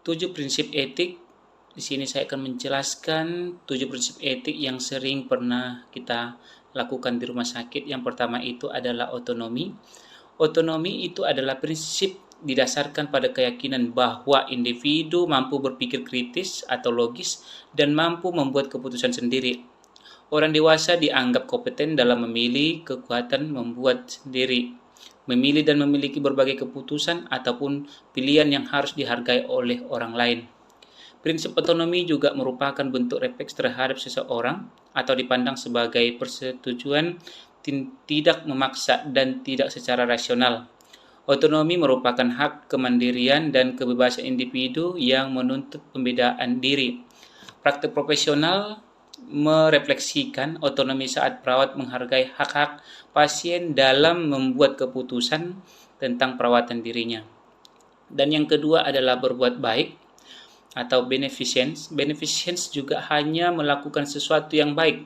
7 prinsip etik. Di sini saya akan menjelaskan 7 prinsip etik yang sering pernah kita lakukan di rumah sakit. Yang pertama itu adalah otonomi. Otonomi itu adalah prinsip didasarkan pada keyakinan bahwa individu mampu berpikir kritis atau logis dan mampu membuat keputusan sendiri. Orang dewasa dianggap kompeten dalam memilih, kekuatan membuat sendiri, memilih dan memiliki berbagai keputusan ataupun pilihan yang harus dihargai oleh orang lain. Prinsip otonomi juga merupakan bentuk refleks terhadap seseorang atau dipandang sebagai persetujuan tidak memaksa dan tidak secara rasional. Otonomi merupakan hak kemandirian dan kebebasan individu yang menuntut pembedaan diri. Praktik profesional merefleksikan otonomi saat perawat menghargai hak-hak pasien dalam membuat keputusan tentang perawatan dirinya. Dan yang kedua adalah berbuat baik atau beneficence. Beneficence juga hanya melakukan sesuatu yang baik.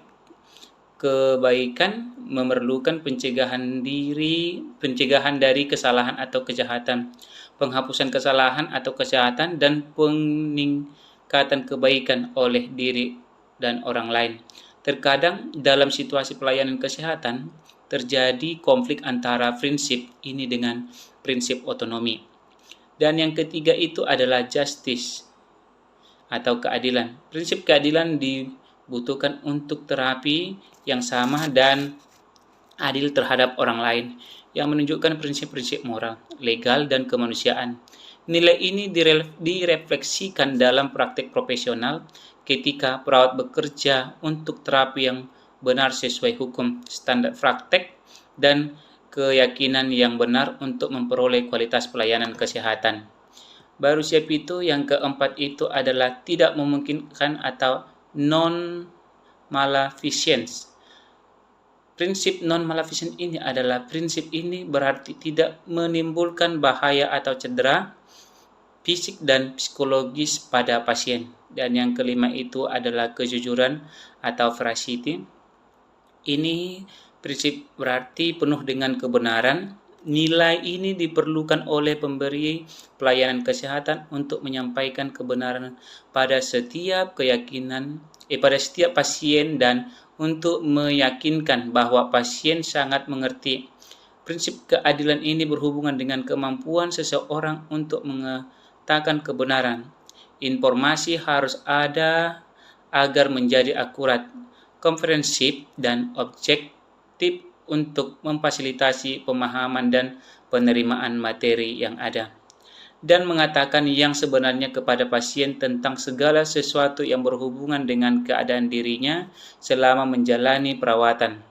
Kebaikan memerlukan pencegahan dari kesalahan atau kejahatan, penghapusan kesalahan atau kejahatan, dan peningkatan kebaikan oleh diri dan orang lain. Terkadang dalam situasi pelayanan kesehatan terjadi konflik antara prinsip ini dengan prinsip otonomi. Dan yang ketiga itu adalah justice atau keadilan. Prinsip keadilan dibutuhkan untuk terapi yang sama dan adil terhadap orang lain, yang menunjukkan prinsip-prinsip moral, legal, dan kemanusiaan. Nilai ini direfleksikan dalam praktik profesional ketika perawat bekerja untuk terapi yang benar sesuai hukum, standar praktek, dan keyakinan yang benar untuk memperoleh kualitas pelayanan kesehatan. Baru siap itu yang keempat itu adalah tidak memungkinkan atau non-maleficence. Prinsip non-maleficence ini adalah prinsip ini berarti tidak menimbulkan bahaya atau cedera fisik dan psikologis pada pasien. Dan yang kelima itu adalah kejujuran atau veracity. Ini prinsip berarti penuh dengan kebenaran. Nilai ini diperlukan oleh pemberi pelayanan kesehatan untuk menyampaikan kebenaran pada setiap pasien dan untuk meyakinkan bahwa pasien sangat mengerti. Prinsip keadilan ini berhubungan dengan kemampuan seseorang untuk mengatakan kebenaran. Informasi harus ada agar menjadi akurat, komprehensif, dan objektif untuk memfasilitasi pemahaman dan penerimaan materi yang ada, dan mengatakan yang sebenarnya kepada pasien tentang segala sesuatu yang berhubungan dengan keadaan dirinya selama menjalani perawatan.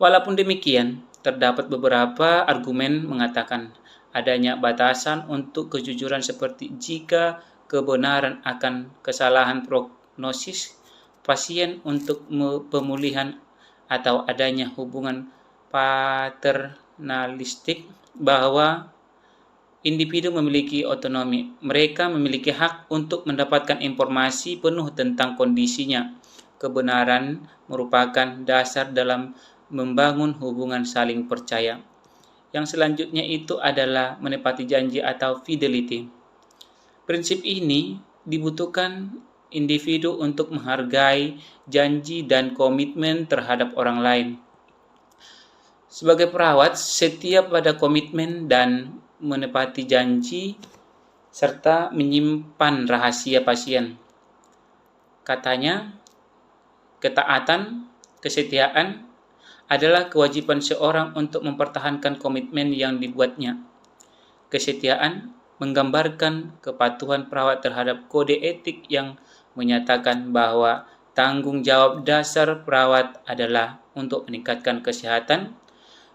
Walaupun demikian, terdapat beberapa argumen mengatakan adanya batasan untuk kejujuran seperti jika kebenaran akan kesalahan prognosis pasien untuk pemulihan atau adanya hubungan paternalistik bahwa individu memiliki otonomi. Mereka memiliki hak untuk mendapatkan informasi penuh tentang kondisinya. Kebenaran merupakan dasar dalam membangun hubungan saling percaya. Yang selanjutnya itu adalah menepati janji atau fidelity. Prinsip ini dibutuhkan individu untuk menghargai janji dan komitmen terhadap orang lain. Sebagai perawat, setiap pada komitmen dan menepati janji serta menyimpan rahasia pasien. Katanya, ketaatan, kesetiaan adalah kewajiban seorang untuk mempertahankan komitmen yang dibuatnya. Kesetiaan menggambarkan kepatuhan perawat terhadap kode etik yang menyatakan bahwa tanggung jawab dasar perawat adalah untuk meningkatkan kesehatan,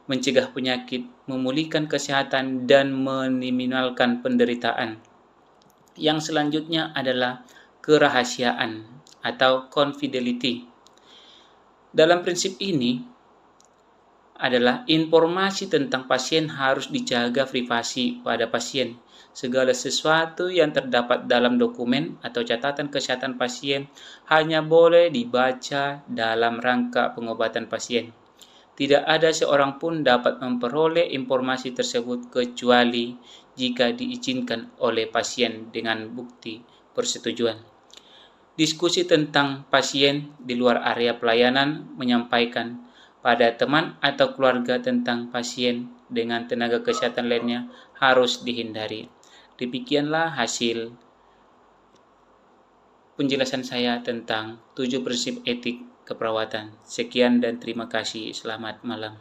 mencegah penyakit, memulihkan kesehatan, dan meminimalkan penderitaan. Yang selanjutnya adalah kerahasiaan atau confidentiality. Dalam prinsip ini adalah informasi tentang pasien harus dijaga privasi pada pasien. Segala sesuatu yang terdapat dalam dokumen atau catatan kesehatan pasien hanya boleh dibaca dalam rangka pengobatan pasien. Tidak ada seorang pun dapat memperoleh informasi tersebut kecuali jika diizinkan oleh pasien dengan bukti persetujuan. Diskusi tentang pasien di luar area pelayanan menyampaikan pada teman atau keluarga tentang pasien dengan tenaga kesehatan lainnya harus dihindari. Demikianlah hasil penjelasan saya tentang 7 prinsip etik keperawatan. Sekian dan terima kasih. Selamat malam.